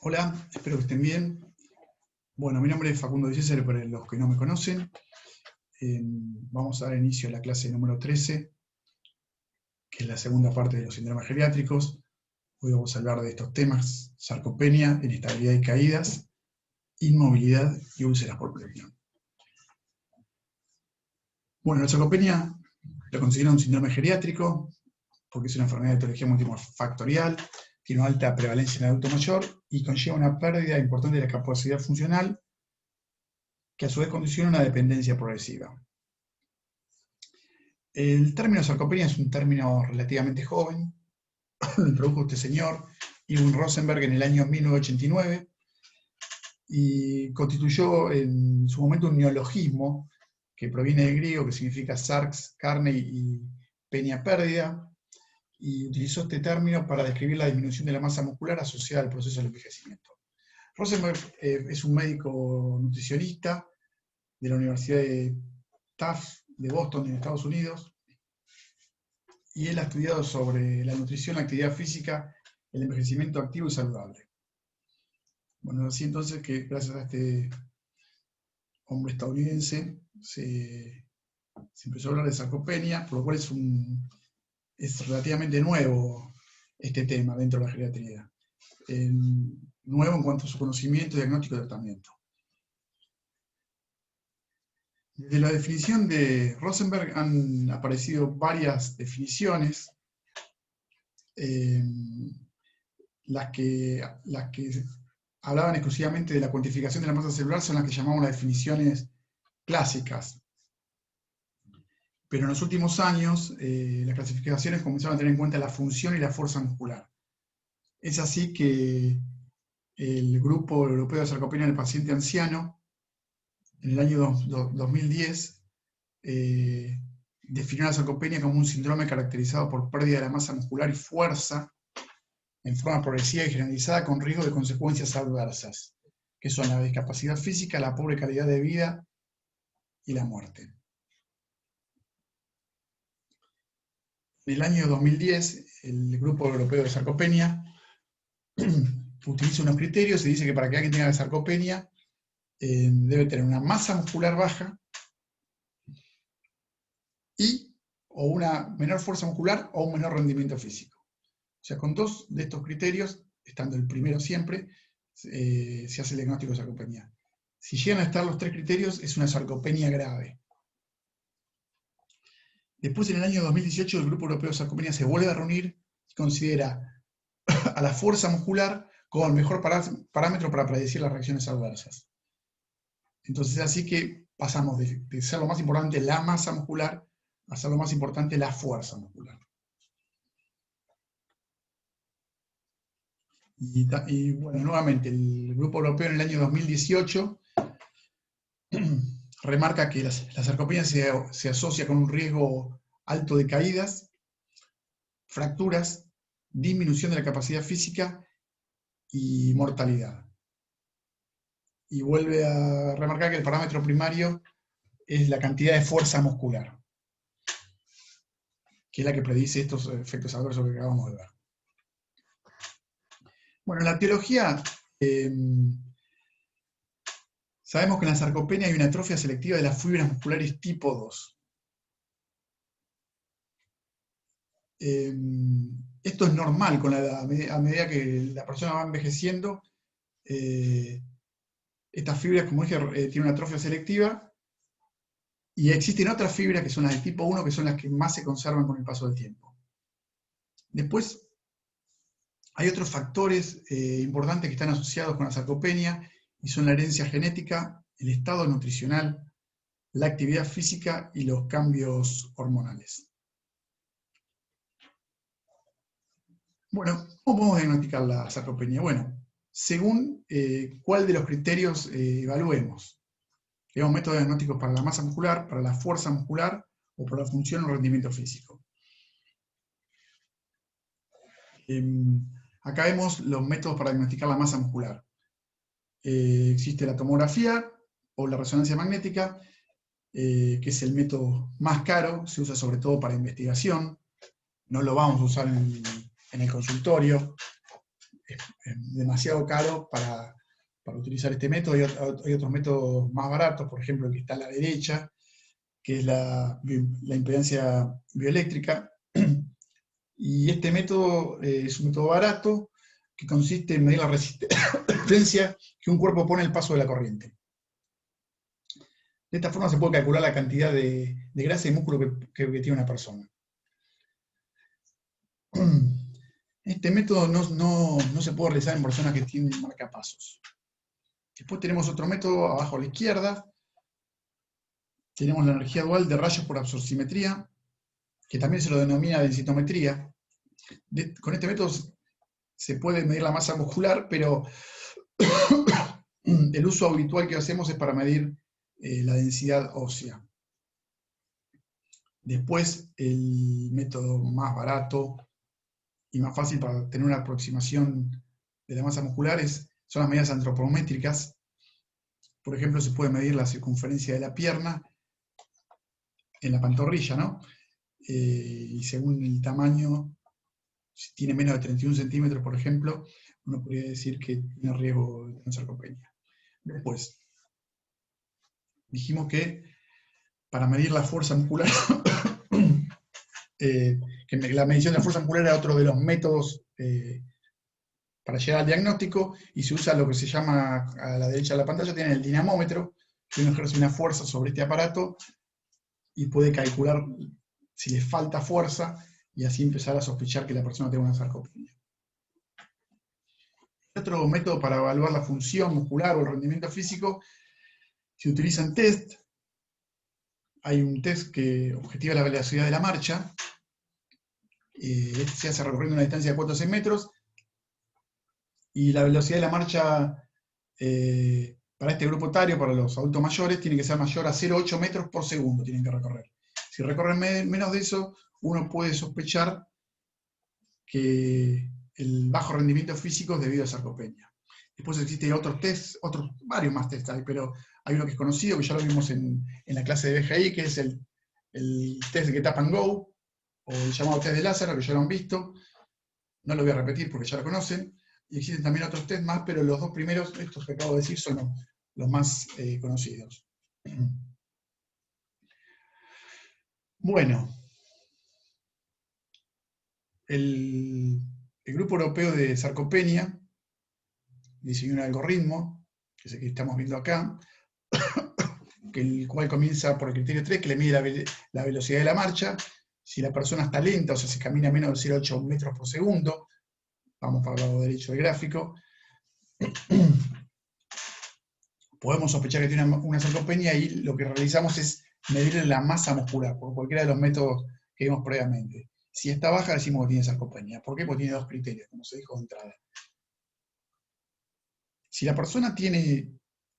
Hola, espero que estén bien. Bueno, mi nombre es Facundo Di César, para los que no me conocen. Vamos a dar inicio a la clase número 13, que es la segunda parte de los síndromes geriátricos. Hoy vamos a hablar de estos temas: sarcopenia, inestabilidad y caídas, inmovilidad y úlceras por presión. Bueno, la sarcopenia lo considera un síndrome geriátrico porque es una enfermedad de etiología multifactorial, tiene una alta prevalencia en el adulto mayor y conlleva una pérdida importante de la capacidad funcional, que a su vez condiciona una dependencia progresiva. El término sarcopenia es un término relativamente joven, lo introdujo este señor, Irwin Rosenberg, en el año 1989, y constituyó en su momento un neologismo que proviene del griego, que significa sarx, carne, y penia, pérdida, y utilizó este término para describir la disminución de la masa muscular asociada al proceso del envejecimiento. Rosenberg es un médico nutricionista de la Universidad de Tufts de Boston, en Estados Unidos, y él ha estudiado sobre la nutrición, la actividad física, el envejecimiento activo y saludable. Bueno, así entonces que gracias a este hombre estadounidense se empezó a hablar de sarcopenia, por lo cual es relativamente nuevo este tema dentro de la geriatría. Nuevo en cuanto a su conocimiento, diagnóstico y tratamiento. Desde la definición de Rosenberg han aparecido varias definiciones. Las que hablaban exclusivamente de la cuantificación de la masa celular son las que llamamos las definiciones clásicas. Pero en los últimos años, las clasificaciones comenzaron a tener en cuenta la función y la fuerza muscular. Es así que el Grupo Europeo de Sarcopenia en el Paciente Anciano, en el año 2010, definió la sarcopenia como un síndrome caracterizado por pérdida de la masa muscular y fuerza en forma progresiva y generalizada, con riesgo de consecuencias adversas, que son la discapacidad física, la pobre calidad de vida y la muerte. En el año 2010, el Grupo Europeo de Sarcopenia utiliza unos criterios y dice que para que alguien tenga sarcopenia debe tener una masa muscular baja o una menor fuerza muscular o un menor rendimiento físico. O sea, con dos de estos criterios, estando el primero siempre, se hace el diagnóstico de sarcopenia. Si llegan a estar los tres criterios, es una sarcopenia grave. Después, en el año 2018, el Grupo Europeo de Sarcopenia se vuelve a reunir y considera a la fuerza muscular como el mejor parámetro para predecir las reacciones adversas. Entonces, así que pasamos de ser lo más importante la masa muscular a ser lo más importante la fuerza muscular. Y bueno, nuevamente, el Grupo Europeo en el año 2018 remarca que la sarcopenia se asocia con un riesgo alto de caídas, fracturas, disminución de la capacidad física y mortalidad. Y vuelve a remarcar que el parámetro primario es la cantidad de fuerza muscular, que es la que predice estos efectos adversos que acabamos de ver. Bueno, en la etiología, sabemos que en la sarcopenia hay una atrofia selectiva de las fibras musculares tipo 2. Esto es normal con la edad. A medida que la persona va envejeciendo, estas fibras, como dije, tienen una atrofia selectiva, y existen otras fibras que son las de tipo 1, que son las que más se conservan con el paso del tiempo. Después, hay otros factores importantes que están asociados con la sarcopenia, y son la herencia genética, el estado nutricional, la actividad física y los cambios hormonales. Bueno, ¿cómo podemos diagnosticar la sarcopenia? Bueno, según cuál de los criterios evaluemos. Tenemos métodos diagnósticos para la masa muscular, para la fuerza muscular o para la función o rendimiento físico. Acá vemos los métodos para diagnosticar la masa muscular. Existe la tomografía o la resonancia magnética, que es el método más caro, se usa sobre todo para investigación, no lo vamos a usar en el consultorio, demasiado caro para utilizar este método. Hay otros métodos más baratos, por ejemplo, el que está a la derecha, que es la impedancia bioeléctrica. Y este método es un método barato que consiste en medir la resistencia que un cuerpo pone al paso de la corriente. De esta forma se puede calcular la cantidad de grasa y músculo que tiene una persona. Este método no se puede realizar en personas que tienen marcapasos. Después tenemos otro método abajo a la izquierda. Tenemos la energía dual de rayos por absorcimetría, que también se lo denomina densitometría. Con este método se puede medir la masa muscular, pero el uso habitual que hacemos es para medir la densidad ósea. Después, el método más barato y más fácil para tener una aproximación de la masa muscular son las medidas antropométricas. Por ejemplo, se puede medir la circunferencia de la pierna en la pantorrilla, ¿no? Y según el tamaño, si tiene menos de 31 centímetros, por ejemplo, uno podría decir que tiene riesgo de tener sarcopenia. Después, dijimos que para medir la fuerza muscular, que la medición de la fuerza muscular era otro de los métodos para llegar al diagnóstico, y se usa lo que se llama, a la derecha de la pantalla, tiene el dinamómetro, que uno ejerce una fuerza sobre este aparato y puede calcular si le falta fuerza y así empezar a sospechar que la persona tiene una sarcopenia. Otro método para evaluar la función muscular o el rendimiento físico, se utilizan test. Hay un test que objetiva la velocidad de la marcha. Este se hace recorriendo una distancia de 4 o 6 metros. Y la velocidad de la marcha para este grupo etario, para los adultos mayores, tiene que ser mayor a 0,8 metros por segundo, tienen que recorrer. Si recorren menos de eso, uno puede sospechar que el bajo rendimiento físico es debido a sarcopenia. Después existen otros tests, varios más tests hay, pero hay uno que es conocido, que ya lo vimos en la clase de BGI, que es el test de Get Up and Go, o el llamado test de Lázaro, que ya lo han visto. No lo voy a repetir porque ya lo conocen. Y existen también otros test más, pero los dos primeros, estos que acabo de decir, son los más conocidos. Bueno, el Grupo Europeo de Sarcopenia diseñó un algoritmo, que es el que estamos viendo acá, el cual comienza por el criterio 3, que le mide la velocidad de la marcha. Si la persona está lenta, o sea, si camina menos de 0,8 metros por segundo, vamos para el lado derecho del gráfico, podemos sospechar que tiene una sarcopenia, y lo que realizamos es medirle la masa muscular, por cualquiera de los métodos que vimos previamente. Si está baja, decimos que tiene sarcopenia. ¿Por qué? Porque tiene dos criterios, como se dijo de entrada. Si la persona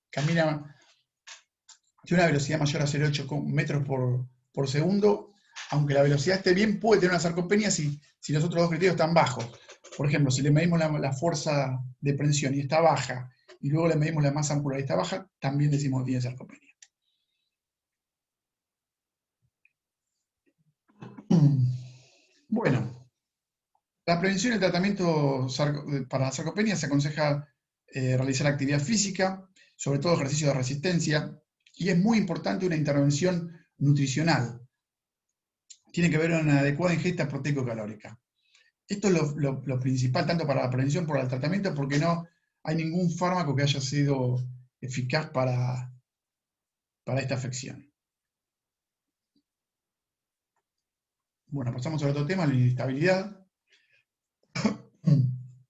camina una velocidad mayor a 0,8 metros por segundo, aunque la velocidad esté bien, puede tener una sarcopenia si los otros dos criterios están bajos. Por ejemplo, si le medimos la fuerza de prensión y está baja, y luego le medimos la masa muscular y está baja, también decimos que tiene sarcopenia. Bueno, la prevención y el tratamiento para la sarcopenia se aconseja realizar actividad física, sobre todo ejercicio de resistencia, y es muy importante una intervención nutricional. Tiene que haber una adecuada ingesta proteico-calórica. Esto es lo principal, tanto para la prevención como para el tratamiento, porque no hay ningún fármaco que haya sido eficaz para esta afección. Bueno, pasamos al otro tema, la inestabilidad.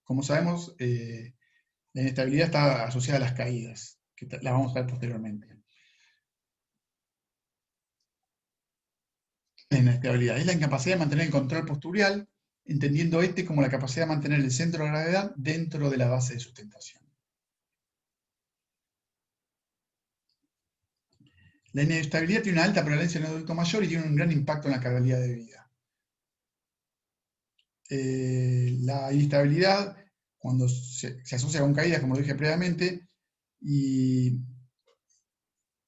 Como sabemos, la inestabilidad está asociada a las caídas, que las vamos a ver posteriormente. La inestabilidad es la incapacidad de mantener el control postural, entendiendo este como la capacidad de mantener el centro de gravedad dentro de la base de sustentación. La inestabilidad tiene una alta prevalencia en el adulto mayor y tiene un gran impacto en la calidad de vida. La inestabilidad, cuando se asocia con caídas, como lo dije previamente, y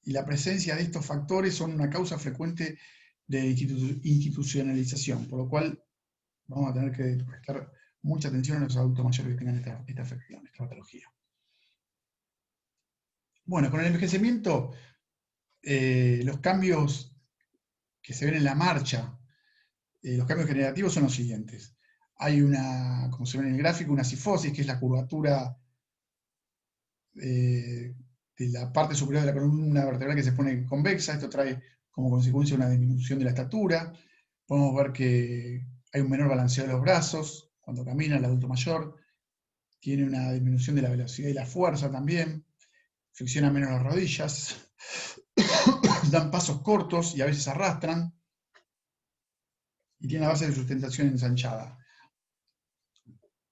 la presencia de estos factores son una causa frecuente de institucionalización, por lo cual vamos a tener que prestar mucha atención a los adultos mayores que tengan esta afección, esta patología. Bueno, con el envejecimiento, los cambios que se ven en la marcha, los cambios generativos son los siguientes. Hay como se ve en el gráfico, una cifosis, que es la curvatura de la parte superior de la columna vertebral que se pone convexa. Esto trae como consecuencia una disminución de la estatura. Podemos ver que hay un menor balanceo de los brazos cuando camina el adulto mayor. Tiene una disminución de la velocidad y la fuerza también. Flexiona menos las rodillas. Dan pasos cortos y a veces arrastran. Y tiene la base de sustentación ensanchada.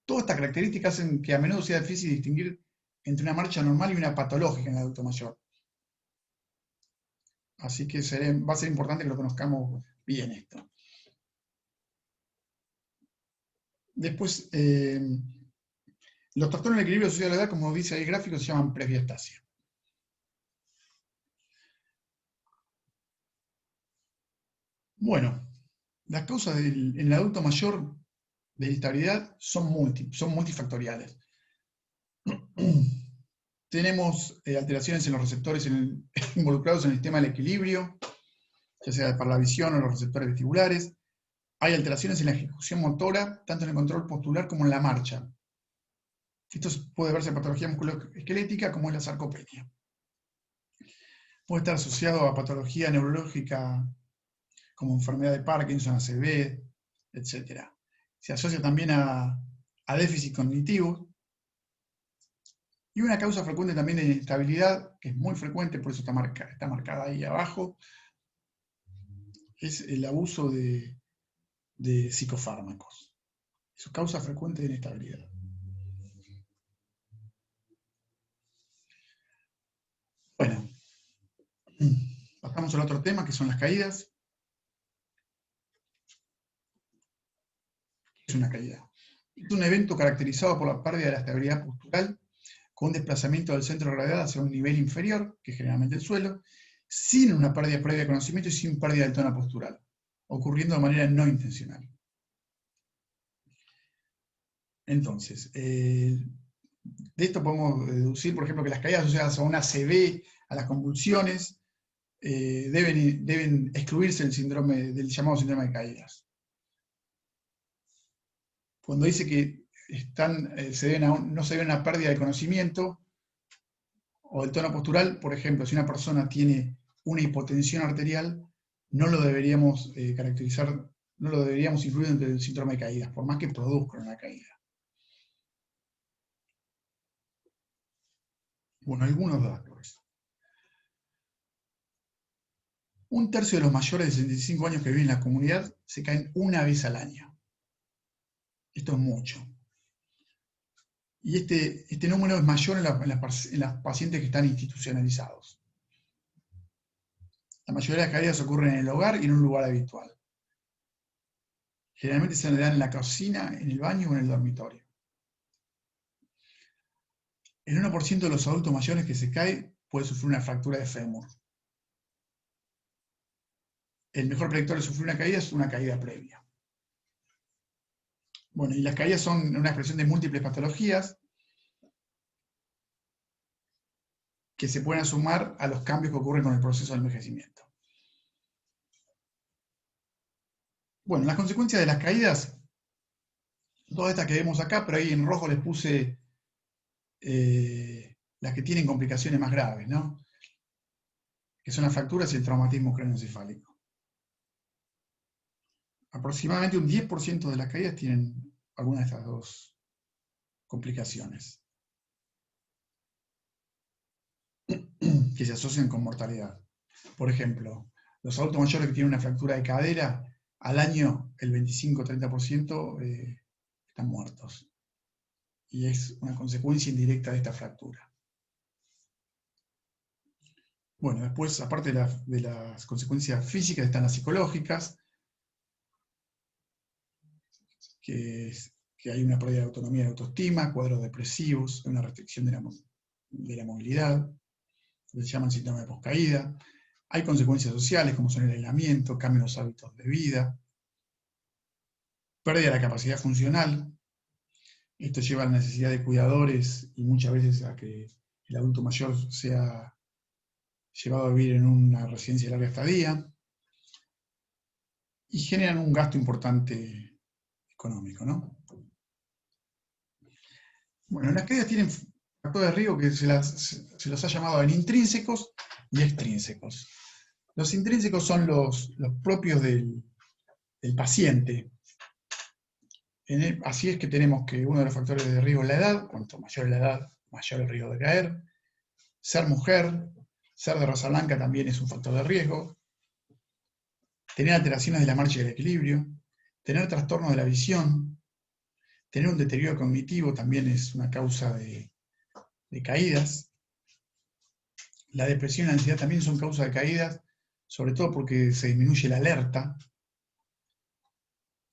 Todas estas características hacen que a menudo sea difícil distinguir entre una marcha normal y una patológica en el adulto mayor. Así que va a ser importante que lo conozcamos bien esto. Después, los trastornos del equilibrio social de la edad, como dice ahí el gráfico, se llaman presbiastasia. Bueno, las causas en el adulto mayor de irritabilidad son multifactoriales. Tenemos alteraciones en los receptores involucrados en el sistema del equilibrio, ya sea para la visión o los receptores vestibulares. Hay alteraciones en la ejecución motora, tanto en el control postular como en la marcha. Esto puede verse en patología musculoesquelética como en la sarcopenia. Puede estar asociado a patología neurológica como enfermedad de Parkinson, ACV, etc. Se asocia también a déficit cognitivo. Y una causa frecuente también de inestabilidad, que es muy frecuente, por eso está marcada ahí abajo, es el abuso de psicofármacos. Eso es causa frecuente de inestabilidad. Bueno, pasamos al otro tema, que son las caídas. ¿Qué es una caída? Es un evento caracterizado por la pérdida de la estabilidad postural, con un desplazamiento del centro de gravedad hacia un nivel inferior, que es generalmente el suelo, sin una pérdida previa de conocimiento y sin pérdida del tono postural, ocurriendo de manera no intencional. Entonces, de esto podemos deducir, por ejemplo, que las caídas asociadas a una ACV, a las convulsiones, deben excluirse del llamado síndrome de caídas. Cuando dice que no se debe a una pérdida de conocimiento o del tono postural, por ejemplo, si una persona tiene una hipotensión arterial, no lo deberíamos caracterizar, no lo deberíamos incluir dentro del síndrome de caídas, por más que produzca una caída. Bueno, algunos datos. Un tercio de los mayores de 65 años que viven en la comunidad se caen una vez al año. Esto es mucho. Y este número es mayor en las pacientes que están institucionalizados. La mayoría de las caídas ocurren en el hogar y en un lugar habitual. Generalmente se dan en la cocina, en el baño o en el dormitorio. El 1% de los adultos mayores que se cae puede sufrir una fractura de fémur. El mejor predictor de sufrir una caída es una caída previa. Bueno, y las caídas son una expresión de múltiples patologías que se pueden sumar a los cambios que ocurren con el proceso de envejecimiento. Bueno, las consecuencias de las caídas, todas estas que vemos acá, pero ahí en rojo les puse las que tienen complicaciones más graves, ¿no? Que son las fracturas y el traumatismo craneoencefálico. Aproximadamente un 10% de las caídas tienen alguna de estas dos complicaciones que se asocian con mortalidad. Por ejemplo, los adultos mayores que tienen una fractura de cadera, al año el 25-30% están muertos. Y es una consecuencia indirecta de esta fractura. Bueno, después, aparte de las consecuencias físicas, están las psicológicas, que hay una pérdida de autonomía y de autoestima, cuadros depresivos, una restricción de la movilidad, que se llaman síndrome de poscaída. Hay consecuencias sociales, como son el aislamiento, cambio en los hábitos de vida, pérdida de la capacidad funcional, Esto lleva a la necesidad de cuidadores y muchas veces a que el adulto mayor sea llevado a vivir en una residencia de larga estadía y generan un gasto importante económico, ¿no? Bueno, las caídas tienen factores de riesgo que se los ha llamado en intrínsecos y extrínsecos. Los intrínsecos son los propios del paciente. Así es que tenemos que uno de los factores de riesgo es la edad. Cuanto mayor es la edad, mayor el riesgo de caer. Ser mujer, ser de raza blanca también es un factor de riesgo. Tener alteraciones de la marcha y el equilibrio. Tener trastornos de la visión. Tener un deterioro cognitivo también es una causa de caídas. La depresión y la ansiedad también son causas de caídas, sobre todo porque se disminuye la alerta.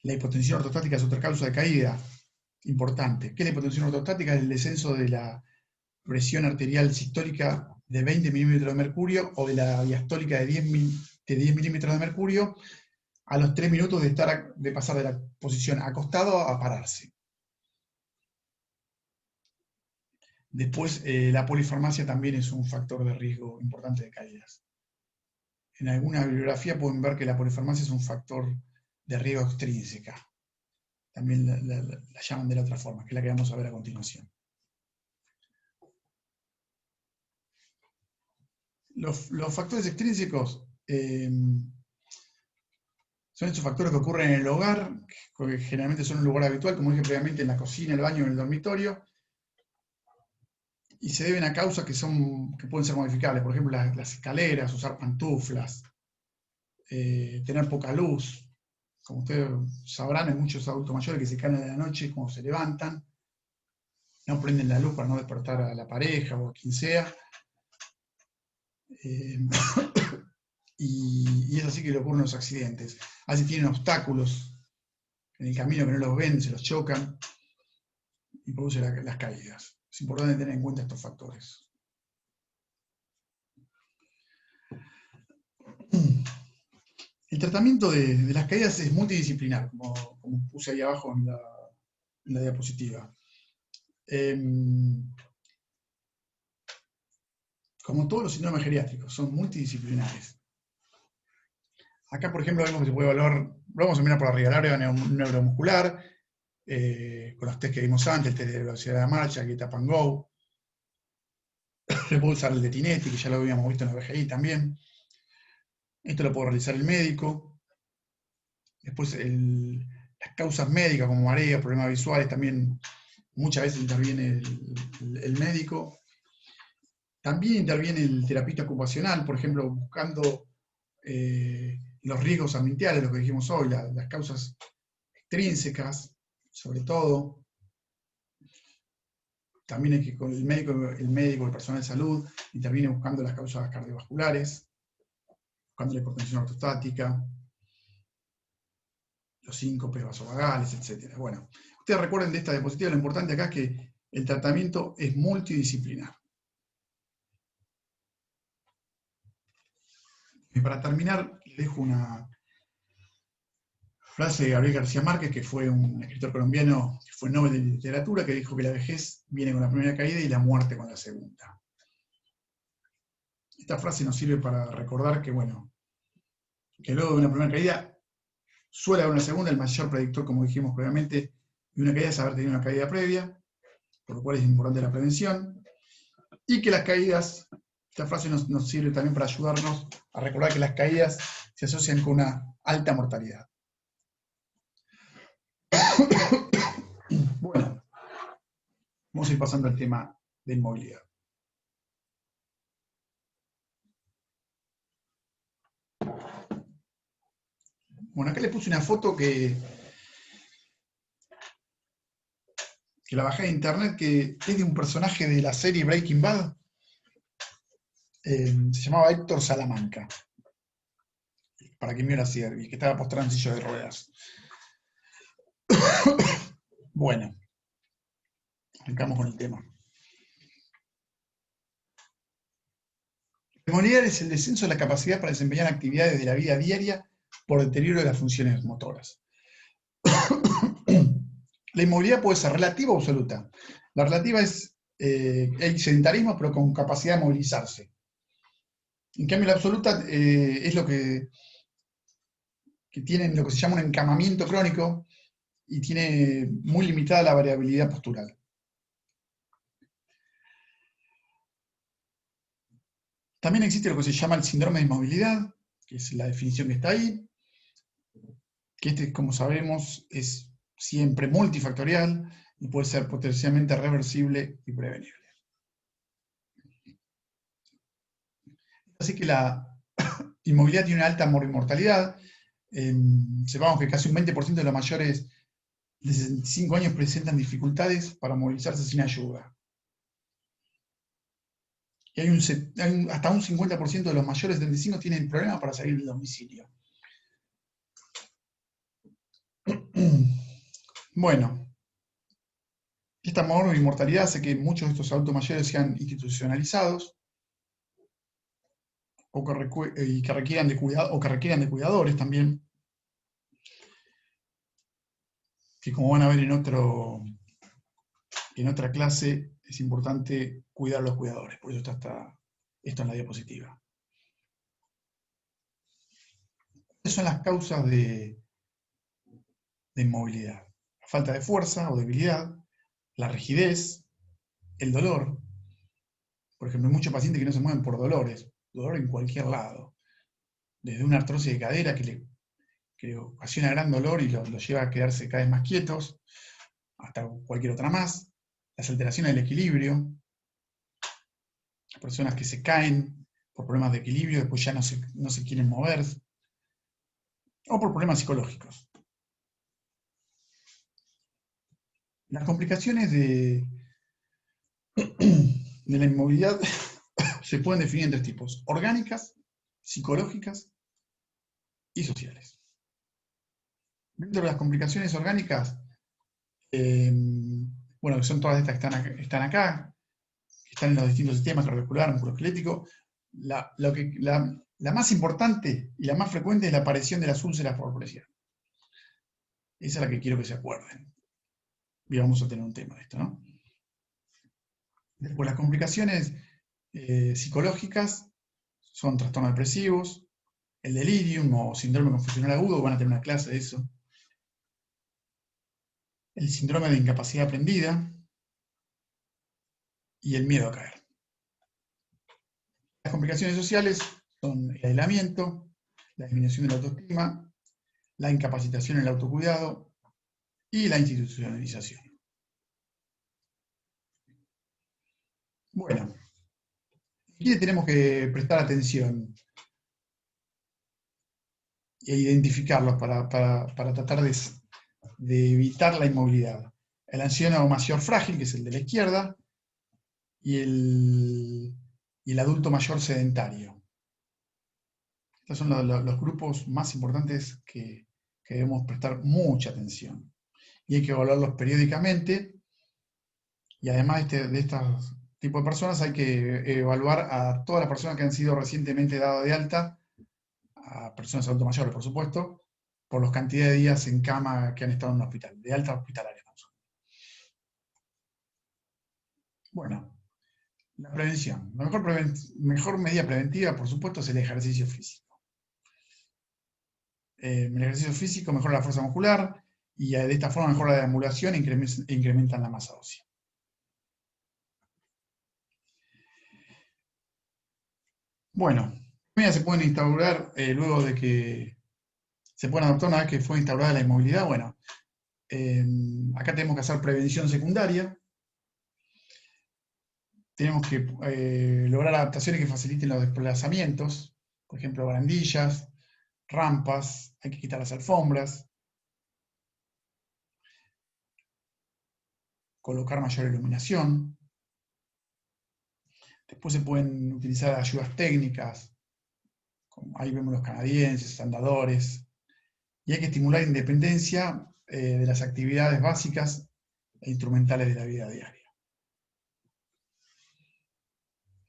La hipotensión ortostática es otra causa de caída importante. ¿Qué es la hipotensión ortostática? Es el descenso de la presión arterial sistólica de 20 milímetros de mercurio o de la diastólica de 10 milímetros de mercurio a los 3 minutos de pasar de la posición acostado a pararse. Después, la polifarmacia también es un factor de riesgo importante de caídas. En alguna bibliografía pueden ver que la polifarmacia es un factor de riesgo extrínseca. También la llaman de la otra forma, que es la que vamos a ver a continuación. Los factores extrínsecos son esos factores que ocurren en el hogar, que generalmente son un lugar habitual, como dije previamente, en la cocina, el baño, en el dormitorio, y se deben a causas que pueden ser modificables, por ejemplo, las escaleras, usar pantuflas, tener poca luz. Como ustedes sabrán, hay muchos adultos mayores que se caen en la noche cuando se levantan, no prenden la luz para no despertar a la pareja o a quien sea. Y es así que le ocurren los accidentes. Así tienen obstáculos en el camino que no los ven, se los chocan y producen las caídas. Es importante tener en cuenta estos factores. El tratamiento de las caídas es multidisciplinar, como puse ahí abajo en la diapositiva. Como todos los síndromes geriátricos, son multidisciplinares. Acá, por ejemplo, vemos que se puede evaluar, vamos a mirar por arriba, el área neuromuscular, con los test que vimos antes, el test de velocidad de la marcha, Get Up and Go. Se puede usar el de Tinetti, que ya lo habíamos visto en la BGI también. Esto lo puede realizar el médico. Después, las causas médicas, como marea, problemas visuales, también muchas veces interviene el médico. También interviene el terapeuta ocupacional, por ejemplo, buscando los riesgos ambientales, lo que dijimos hoy, las causas extrínsecas, sobre todo. También hay que con el médico, el personal de salud, interviene buscando las causas cardiovasculares, buscando la hipertensión ortostática, los síncopes vasovagales, etc. Bueno, ustedes recuerden de esta diapositiva, lo importante acá es que el tratamiento es multidisciplinar. Y para terminar, les dejo una frase de Gabriel García Márquez, que fue un escritor colombiano, que fue Nobel de Literatura, que dijo que la vejez viene con la primera caída y la muerte con la segunda. Esta frase nos sirve para recordar que, bueno, que luego de una primera caída suele haber una segunda, el mayor predictor, como dijimos previamente, de una caída es haber tenido una caída previa, por lo cual es importante la prevención, y que las caídas, esta frase nos sirve también para ayudarnos a recordar que las caídas se asocian con una alta mortalidad. Bueno, vamos a ir pasando al tema de inmovilidad. Bueno, acá les puse una foto que la bajé de internet, que es de un personaje de la serie Breaking Bad. Se llamaba Héctor Salamanca, para quien vio la serie, que estaba postrado en silla de ruedas. Bueno, arrancamos con el tema. La inmovilidad es el descenso de la capacidad para desempeñar actividades de la vida diaria por deterioro de las funciones motoras. La inmovilidad puede ser relativa o absoluta. La relativa es el sedentarismo, pero con capacidad de movilizarse. En cambio, la absoluta es lo que tiene lo que se llama un encamamiento crónico y tiene muy limitada la variabilidad postural. También existe lo que se llama el síndrome de inmovilidad, que es la definición que está ahí, que este, como sabemos, es siempre multifactorial y puede ser potencialmente reversible y prevenible. Así que la inmovilidad tiene una alta mortalidad. Sepamos que casi un 20% de los mayores de 65 años presentan dificultades para movilizarse sin ayuda. Y hasta un 50% de los mayores de 75 tienen problemas para salir del domicilio. Bueno, esta mortalidad hace que muchos de estos adultos mayores sean institucionalizados y que requieran de cuidadores también, que como van a ver en otra clase, es importante cuidar a los cuidadores. Por eso está esto en la diapositiva. ¿Cuáles son las causas de inmovilidad? La falta de fuerza o debilidad, la rigidez, el dolor. Por ejemplo, hay muchos pacientes que no se mueven por dolores, dolor en cualquier lado. Desde una artrosis de cadera que ocasiona gran dolor y los lleva a quedarse cada vez más quietos, hasta cualquier otra más. Las alteraciones del equilibrio, personas que se caen por problemas de equilibrio, después ya no se quieren mover, o por problemas psicológicos. Las complicaciones de la inmovilidad se pueden definir en tres tipos: orgánicas, psicológicas y sociales. Dentro de las complicaciones orgánicas, bueno, que son todas estas que están acá, que están en los distintos sistemas cardiovascular, musculoesquelético, la más importante y la más frecuente es la aparición de las úlceras por presión. Esa es la que quiero que se acuerden. Y vamos a tener un tema de esto, ¿no? Después, las complicaciones psicológicas son trastornos depresivos, el delirium o síndrome confusional agudo, van a tener una clase de eso, el síndrome de incapacidad aprendida y el miedo a caer. Las complicaciones sociales son el aislamiento, la disminución de la autoestima, la incapacitación en el autocuidado y la institucionalización. Bueno, aquí tenemos que prestar atención e identificarlos para tratar de evitar la inmovilidad. El anciano mayor frágil, que es el de la izquierda, y el adulto mayor sedentario. Estos son los grupos más importantes que debemos prestar mucha atención. Y hay que evaluarlos periódicamente. Y además de estos tipos de personas, hay que evaluar a todas las personas que han sido recientemente dadas de alta, a personas adultos mayores, por supuesto, por la cantidad de días en cama que han estado en un hospital, de alta hospitalaria. Bueno, la prevención. La mejor medida preventiva, por supuesto, es el ejercicio físico. El ejercicio físico mejora la fuerza muscular y de esta forma mejora la deambulación e incrementan la masa ósea. Bueno, medidas se pueden instaurar luego de que se pueden adoptar una vez que fue instaurada la inmovilidad. Bueno, acá tenemos que hacer prevención secundaria. Tenemos que lograr adaptaciones que faciliten los desplazamientos, por ejemplo, barandillas, rampas, hay que quitar las alfombras, colocar mayor iluminación. Después se pueden utilizar ayudas técnicas, como ahí vemos los canadienses, andadores, y hay que estimular independencia de las actividades básicas e instrumentales de la vida diaria.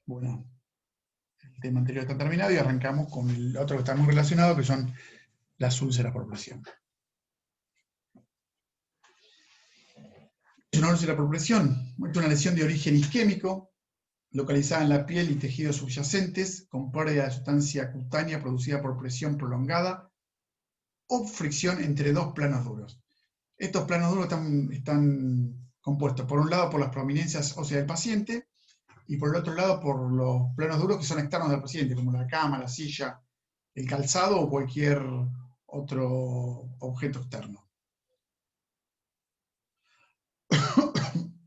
Bueno, el tema anterior está terminado y arrancamos con el otro que está muy relacionado, que son las úlceras por presión. Una úlcera por presión muestra una lesión de origen isquémico, localizada en la piel y tejidos subyacentes, con pérdida de sustancia cutánea producida por presión prolongada o fricción entre dos planos duros. Estos planos duros están compuestos, por un lado, por las prominencias óseas del paciente, y por el otro lado, por los planos duros que son externos del paciente, como la cama, la silla, el calzado o cualquier otro objeto externo.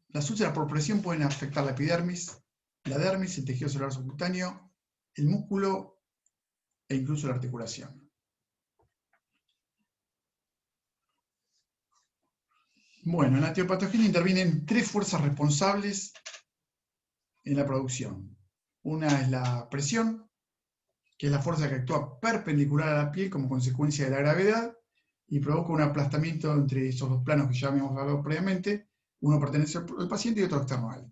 Las úlceras por presión pueden afectar la epidermis, la dermis, el tejido celular subcutáneo, el músculo e incluso la articulación. Bueno, en la etiopatogenia intervienen tres fuerzas responsables en la producción. Una es la presión, que es la fuerza que actúa perpendicular a la piel como consecuencia de la gravedad y provoca un aplastamiento entre esos dos planos que ya habíamos hablado previamente. Uno pertenece al paciente y otro externo a él.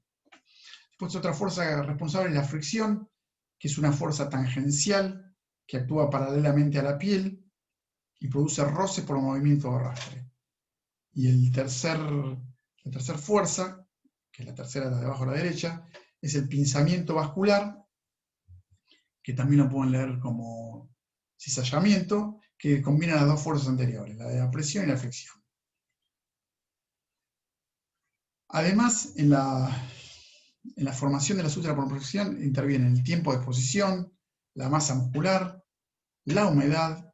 Después otra fuerza responsable es la fricción, que es una fuerza tangencial que actúa paralelamente a la piel y produce roce por movimiento o arrastre. Y la tercera fuerza, que es la tercera de abajo a la derecha, es el pinzamiento vascular, que también lo pueden leer como cizallamiento, que combina las dos fuerzas anteriores, la de la presión y la fricción. Además, en la formación de las úlceras por presión intervienen el tiempo de exposición, la masa muscular, la humedad,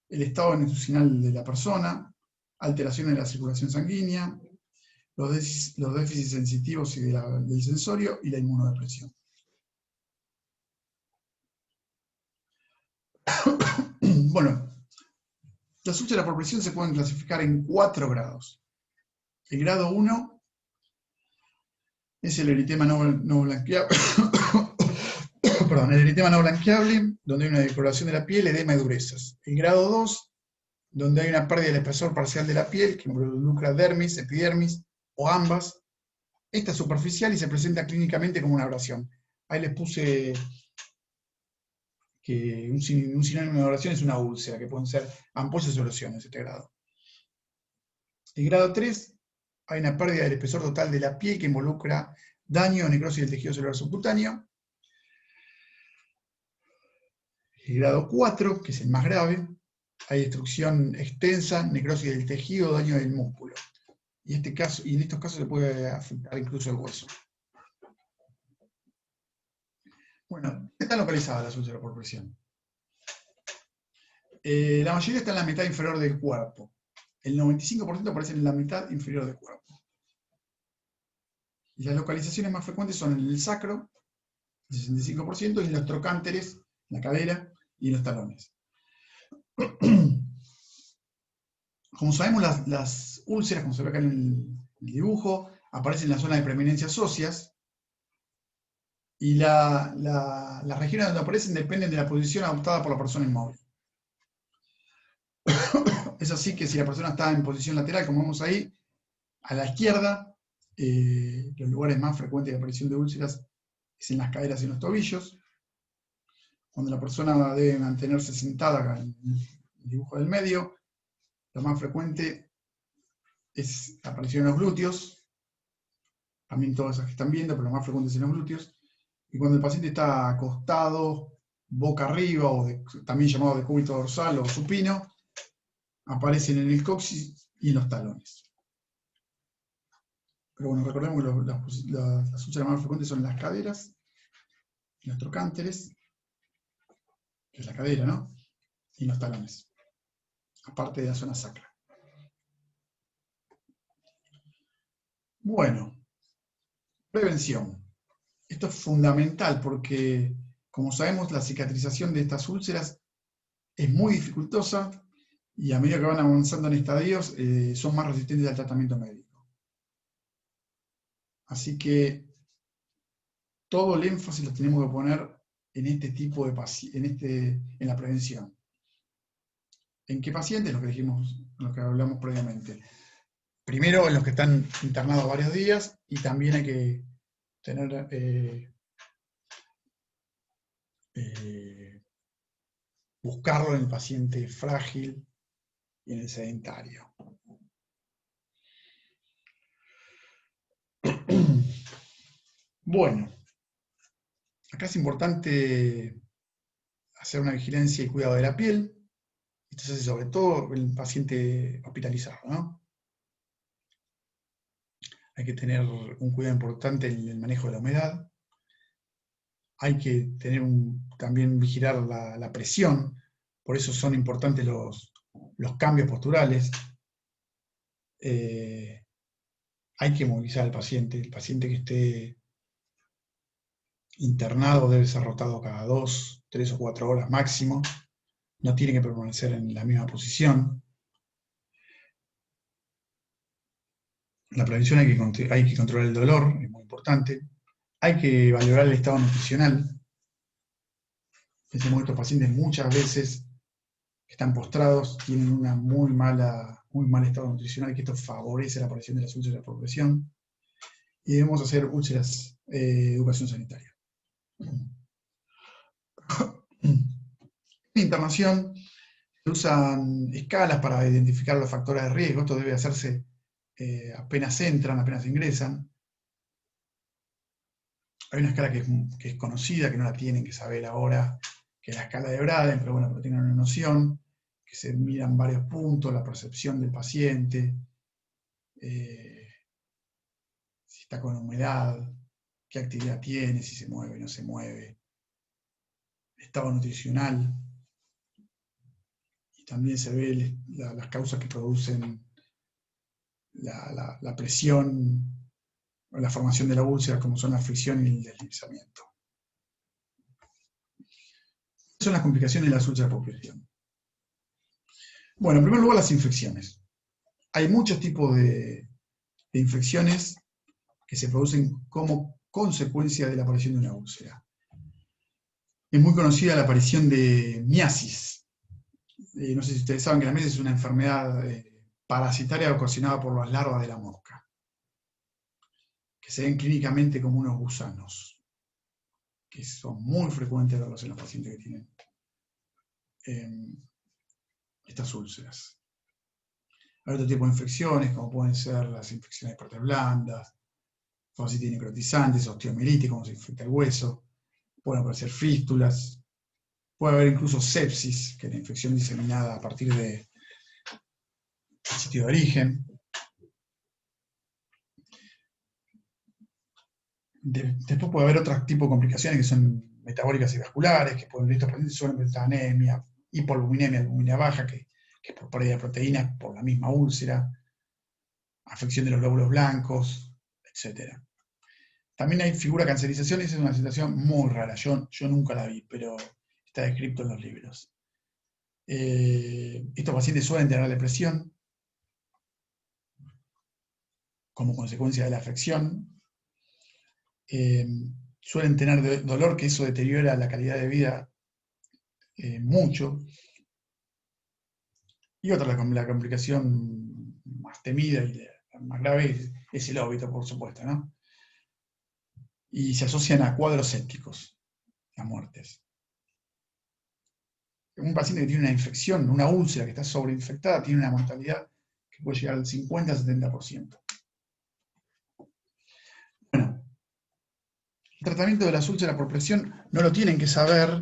el estado nutricional de la persona, alteraciones de la circulación sanguínea, los déficits sensitivos y del sensorio y la inmunodepresión. Bueno, las úlceras por presión se pueden clasificar en 4 grados. El grado 1 es el eritema no blanqueable, perdón, el eritema no blanqueable, donde hay una decoloración de la piel, edema y durezas. El grado 2, donde hay una pérdida del espesor parcial de la piel, que involucra dermis, epidermis o ambas. Esta es superficial y se presenta clínicamente como una abrasión. Ahí les puse que un sinónimo de abrasión es una úlcera, que pueden ser ampollas o lesiones, este grado. El grado 3, hay una pérdida del espesor total de la piel que involucra daño o necrosis del tejido celular subcutáneo. El grado 4, que es el más grave, hay destrucción extensa, necrosis del tejido, daño del músculo. Y en estos casos se puede afectar incluso el hueso. Bueno, están localizadas las úlceras por presión. La mayoría está en la mitad inferior del cuerpo. El 95% aparece en la mitad inferior del cuerpo. Y las localizaciones más frecuentes son en el sacro, el 65%, y en los trocánteres, en la cadera y en los talones. Como sabemos, las úlceras, como se ve acá en el dibujo, aparecen en la zona de preeminencias óseas, y las regiones donde aparecen dependen de la posición adoptada por la persona inmóvil. Es así que si la persona está en posición lateral, como vemos ahí, a la izquierda, los lugares más frecuentes de aparición de úlceras es en las caderas y en los tobillos. Cuando la persona debe mantenerse sentada acá en el dibujo del medio, lo más frecuente es la aparición en los glúteos, también todas esas que están viendo, pero lo más frecuente es en los glúteos. Y cuando el paciente está acostado, boca arriba, o también llamado decúbito dorsal o supino, aparecen en el coxis y en los talones. Pero bueno, recordemos que las úlceras más frecuentes son en las caderas, en los trocánteres, que es la cadera, ¿no? Y en los talones, aparte de la zona sacra. Bueno, prevención. Esto es fundamental porque, como sabemos, la cicatrización de estas úlceras es muy dificultosa y a medida que van avanzando en estadios son más resistentes al tratamiento médico. Así que todo el énfasis lo tenemos que poner en este tipo de pacientes, en la prevención. ¿En qué pacientes? Lo que dijimos, lo que hablamos previamente. Primero en los que están internados varios días, y también hay que tener buscarlo en el paciente frágil y en el sedentario. Bueno, acá es importante hacer una vigilancia y cuidado de la piel. Esto se hace sobre todo el paciente hospitalizado, ¿no? Hay que tener un cuidado importante en el manejo de la humedad. Hay que también vigilar la presión. Por eso son importantes los cambios posturales. Hay que movilizar al paciente. El paciente que esté internado debe ser rotado cada 2, 3 o 4 horas máximo. No tiene que permanecer en la misma posición. La prevención hay que controlar el dolor, es muy importante. Hay que valorar el estado nutricional. Pensemos que estos pacientes muchas veces que están postrados tienen muy mal estado nutricional, que esto favorece la aparición de las úlceras por presión. Y debemos hacer úlceras, educación sanitaria. En internación se usan escalas para identificar los factores de riesgo. Esto debe hacerse apenas entran, apenas ingresan. Hay una escala que es conocida, que no la tienen que saber ahora, que es la escala de Braden, pero bueno, para que tengan una noción, que se miran varios puntos, la percepción del paciente, si está con humedad, qué actividad tiene, si se mueve, no se mueve, estado nutricional, y también se ve las causas que producen la presión o la formación de la úlcera, como son la fricción y el deslizamiento. Son las complicaciones de las úlceras por presión. Bueno, en primer lugar, las infecciones. Hay muchos tipos de infecciones que se producen como consecuencia de la aparición de una úlcera. Es muy conocida la aparición de miasis. No sé si ustedes saben que la miasis es una enfermedad parasitaria ocasionada por las larvas de la mosca, que se ven clínicamente como unos gusanos, que son muy frecuentes verlos en los pacientes que tienen estas úlceras. Hay otro tipo de infecciones, como pueden ser las infecciones de partes blandas, faucitis necrotizantes, osteomielitis, como se infecta el hueso, pueden aparecer fístulas, puede haber incluso sepsis, que es la infección diseminada a partir del sitio de origen. Después puede haber otros tipos de complicaciones que son metabólicas y vasculares, que estos pacientes suelen presentar anemia, hipoalbuminemia, albuminemia baja, que es por pérdida de proteínas por la misma úlcera, afección de los glóbulos blancos, etc. También hay figura cancerización, y esa es una situación muy rara. Yo nunca la vi, pero está descrito en los libros. Estos pacientes suelen tener depresión como consecuencia de la afección. Suelen tener dolor, que eso deteriora la calidad de vida mucho. Y otra, la complicación más temida y la más grave es el óbito, por supuesto, ¿no? Y se asocian a cuadros sépticos, a muertes. Un paciente que tiene una infección, una úlcera que está sobreinfectada, tiene una mortalidad que puede llegar al 50-70%. Bueno, el tratamiento de las úlceras por presión no lo tienen que saber,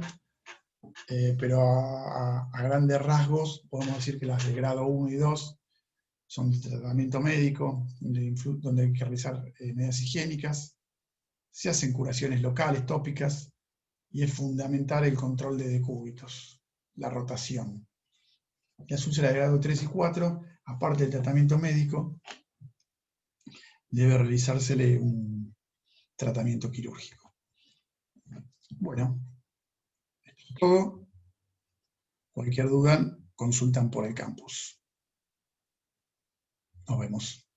pero a grandes rasgos podemos decir que las de grado 1 y 2 son de tratamiento médico, donde hay que realizar medidas higiénicas, se hacen curaciones locales, tópicas, y es fundamental el control de decúbitos, la rotación. Las úlceras de grado 3 y 4, aparte del tratamiento médico, debe realizársele un tratamiento quirúrgico. Bueno, esto es todo. Cualquier duda, consultan por el campus. Nos vemos.